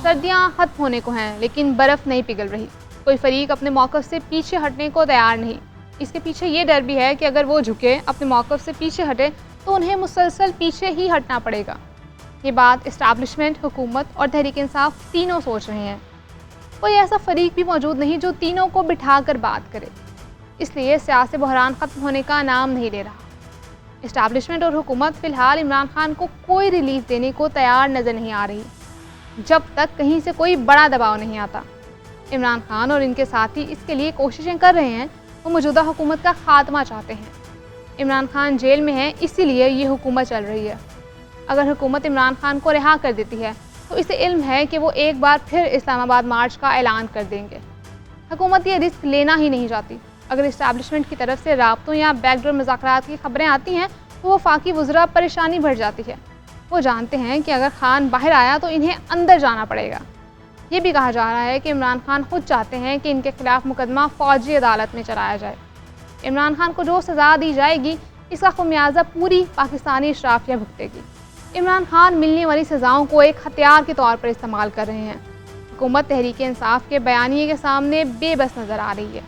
सर्दियां खत्म होने को हैं लेकिन बर्फ़ नहीं पिघल रही। कोई फरीक अपने मौक़िफ़ से पीछे हटने को तैयार नहीं। इसके पीछे ये डर भी है कि अगर वो झुके, अपने मौक़िफ़ से पीछे हटे तो उन्हें मुसलसल पीछे ही हटना पड़ेगा। ये बात इस्टेब्लिशमेंट, हुकूमत और तहरीक इंसाफ तीनों सोच रहे हैं। कोई ऐसा फरीक भी मौजूद नहीं जो तीनों को बिठा कर बात करे। इसलिए सियासी बहरान ख़त्म होने का नाम नहीं ले रहा। इस्टेब्लिशमेंट और हुकूमत फ़िलहाल इमरान खान को कोई रिलीफ देने को तैयार नज़र नहीं आ रही, जब तक कहीं से कोई बड़ा दबाव नहीं आता। इमरान खान और इनके साथी इसके लिए कोशिशें कर रहे हैं। वो मौजूदा हुकूमत का खात्मा चाहते हैं। इमरान खान जेल में है, इसीलिए ये हुकूमत चल रही है। अगर हुकूमत इमरान खान को रिहा कर देती है तो इसे इल्म है कि वो एक बार फिर इस्लामाबाद मार्च का ऐलान कर देंगे। हुकूमत ये रिस्क लेना ही नहीं चाहती। अगर इस्टेब्लिशमेंट की तरफ से राब्तों या बैकडोर मुज़ाकरात की खबरें आती हैं तो वफाकी वज़रा परेशानी बढ़ जाती है। वो जानते हैं कि अगर खान बाहर आया तो इन्हें अंदर जाना पड़ेगा। ये भी कहा जा रहा है कि इमरान खान खुद चाहते हैं कि इनके खिलाफ मुकदमा फ़ौजी अदालत में चलाया जाए। इमरान खान को जो सज़ा दी जाएगी इसका खमियाजा पूरी पाकिस्तानी अशराफिया भुगतेगी। इमरान खान मिलने वाली सज़ाओं को एक हथियार के तौर पर इस्तेमाल कर रहे हैं। हुकूमत तहरीक इंसाफ के बयानिए के सामने बेबस नज़र आ रही है।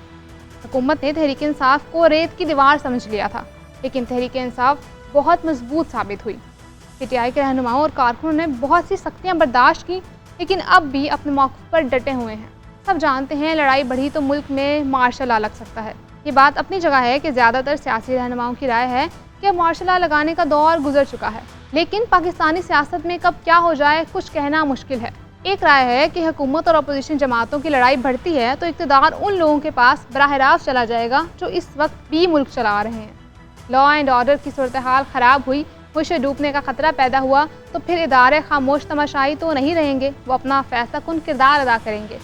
हुकूमत ने तहरीक इंसाफ को रेत की दीवार समझ लिया था, लेकिन तहरीक इंसाफ बहुत मजबूत साबित हुई। PTI के रहनुमाओं और कारकुनों ने बहुत सी सख्तियाँ बर्दाश्त की, लेकिन अब भी अपने मौक़िफ़ पर डटे हुए हैं। सब जानते हैं लड़ाई बढ़ी तो मुल्क में मार्शल लॉ लग सकता है। ये बात अपनी जगह है कि ज़्यादातर सियासी रहनुमाओं की राय है कि मार्शल लॉ लगाने का दौर गुजर चुका है, लेकिन पाकिस्तानी सियासत में कब क्या हो जाए कुछ कहना मुश्किल है। एक राय है कि हुकूमत और अपोजिशन जमातों की लड़ाई बढ़ती है तो इक़्तिदार उन लोगों के पास बराह रास्त चला जाएगा जो इस वक्त भी मुल्क चला रहे हैं। लॉ एंड ऑर्डर की सूरत हाल ख़राब हुई, मुझे डूबने का ख़तरा पैदा हुआ तो फिर इदारे खामोश तमाशाई तो नहीं रहेंगे, वो अपना फैसला कुन किरदार अदा करेंगे।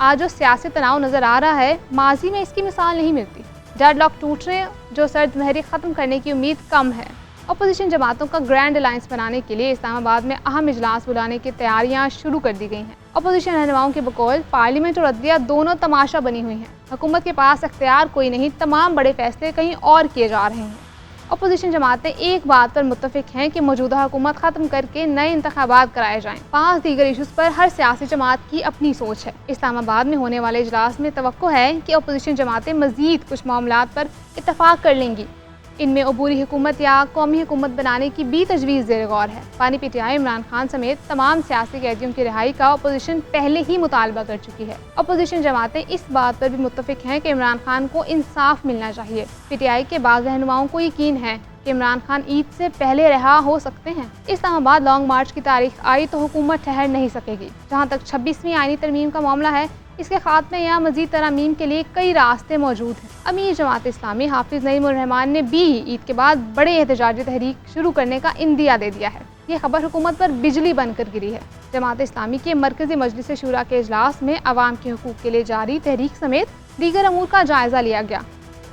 आज जो सियासी तनाव नज़र आ रहा है, माजी में इसकी मिसाल नहीं मिलती। डेडलॉक टूट रहे, जो सर्द लहरी ख़त्म करने की उम्मीद कम है। अपोजिशन जमातों का ग्रैंड अलायंस बनाने के लिए इस्लामाबाद में अहम इजलास बुलाने की तैयारियां शुरू कर दी गई हैं। अपोजिशन रहनुमाओं के बकौल पार्लियामेंट और अदलिया दोनों तमाशा बनी हुई हैं। हुकूमत के पास अख्तियार कोई नहीं, तमाम बड़े फैसले कहीं और किए जा रहे हैं। अपोजिशन जमातें एक बात पर मुत्तफिक हैं कि मौजूदा हुकूमत ख़त्म करके नए इंतखाबात कराए जाएं। 5 दीगर इशूज़ पर हर सियासी जमात की अपनी सोच है। इस्लामाबाद में होने वाले इजलास में तवक्को है कि अपोजिशन जमातें मज़ीद कुछ मामलात पर इत्तफाक कर लेंगी। इनमें अबूरी हुकूमत या कौमी हुकूमत बनाने की भी तजवीज़ ज़ेर गौर है। पानी PTI इमरान खान समेत तमाम सियासी कैदियों की रिहाई का अपोजिशन पहले ही मुतालबा कर चुकी है। अपोजिशन जमातें इस बात पर भी मुत्तफिक हैं कि इमरान खान को इंसाफ मिलना चाहिए। PTI के बाज़ रहनुमाओं को यकीन है कि इमरान खान ईद से पहले रिहा हो सकते हैं। इस्लामाबाद लॉन्ग मार्च की तारीख आई तो हुकूमत ठहर नहीं सकेगी। जहाँ तक 26वीं आईनी तरमीम का मामला है, इसके खात्मे या मज़ीद तरमीम के लिए कई रास्ते मौजूद हैं। अमीर जमात इस्लामी हाफिज़ नईमुर रहमान ने भी ईद के बाद बड़े एहतजाजी तहरीक शुरू करने का इंदिया दे दिया है। ये खबर हुकूमत पर बिजली बनकर गिरी है। जमात इस्लामी के मरकज़ी मजलिस शूरा के इजलास में अवाम के हुकूक के लिए जारी तहरीक समेत दीगर अमूर का जायज़ा लिया गया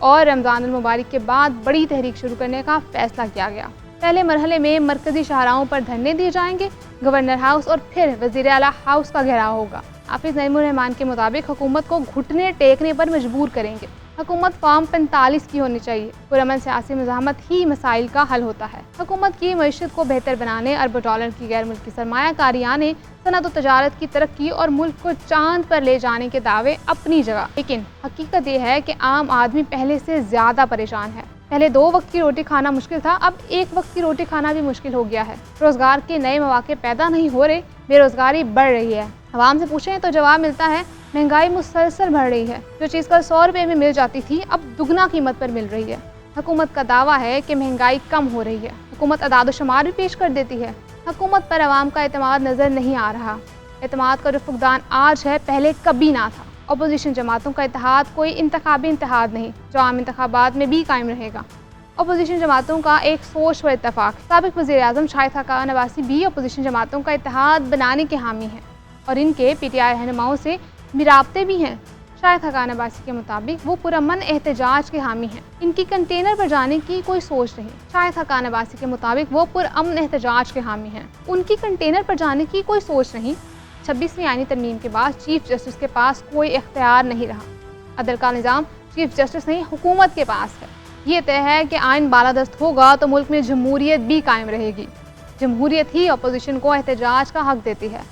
और रमज़ान अल मुबारक के बाद बड़ी तहरीक शुरू करने का फैसला किया गया। पहले मरहले में मरकज़ी शाहराहों पर धरने दिए जाएंगे, गवर्नर हाउस और फिर वज़ीर आला हाउस का घेराव होगा। हाफिज़ नईमुर रहमान के मुताबिक हुकूमत को घुटने टेकने पर मजबूर करेंगे। हुकूमत फॉर्म 45 की होनी चाहिए। पुरअमन सियासी मुज़ाहमत ही मसाइल का हल होता है। हुकूमत की मईशत को बेहतर बनाने, अरबों डॉलर की गैर मुल्की सरमायाकारी आने, सनअत और तजारत की तरक्की और मुल्क को चांद पर ले जाने के दावे अपनी जगह, लेकिन हकीकत यह है कि आम आदमी पहले से ज़्यादा परेशान है। पहले 2 वक्त की रोटी खाना मुश्किल था, अब 1 वक्त की रोटी खाना भी मुश्किल हो गया है। रोज़गार के नए मौके पैदा नहीं हो रहे, बेरोज़गारी बढ़ रही है। आवाम से पूछें तो जवाब मिलता है महंगाई मुसलसल बढ़ रही है। जो चीज़ कल 100 रुपये में मिल जाती थी अब दुगना कीमत पर मिल रही है। हुकूमत का दावा है कि महंगाई कम हो रही है। हुकूमत अदाद शुमार भी पेश कर देती है। हुकूमत पर आवाम का एतमाद नज़र नहीं आ रहा। एतमाद का जो फुकदान आज है, पहले कभी ना था। अपोजिशन जमातों का इत्तेहाद कोई इंतखाबी इत्तेहाद नहीं, जो आम इंतखाबात में भी कायम रहेगा। अपोजिशन जमातों का एक सोच व इत्तफाक। साबिक़ वज़ीर आज़म शाहिद खाकान अब्बासी भी अपोजिशन जमातों का इत्तेहाद बनाने के हामी हैं और इनके PTI रहनुमाओं से मिराबते भी हैं। शाहिद खाकान अब्बासी के मुताबिक वो पुरअमन एहतजाज के हामी हैं। इनकी कंटेनर पर जाने की कोई सोच नहीं। शाहिद खाकान अब्बासी के मुताबिक वो पुरअमन एहतजाज के हामी हैं। उनकी कंटेनर पर जाने की कोई सोच नहीं। 26वीं आईनी तरमीम के बाद चीफ जस्टिस के पास कोई इख्तियार नहीं रहा। अदल का निज़ाम चीफ जस्टिस नहीं, हुकूमत के पास है। ये तय है कि आइन बालादस्त होगा तो मुल्क में जमहूरियत भी कायम रहेगी। जमहूरियत ही अपोजिशन को एहतजाज का हक देती है।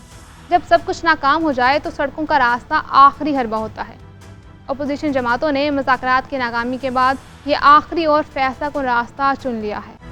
जब सब कुछ नाकाम हो जाए तो सड़कों का रास्ता आखिरी हरबा होता है। अपोजिशन जमातों ने मुज़ाकरात की नाकामी के बाद ये आखिरी और फैसला कुन रास्ता चुन लिया है।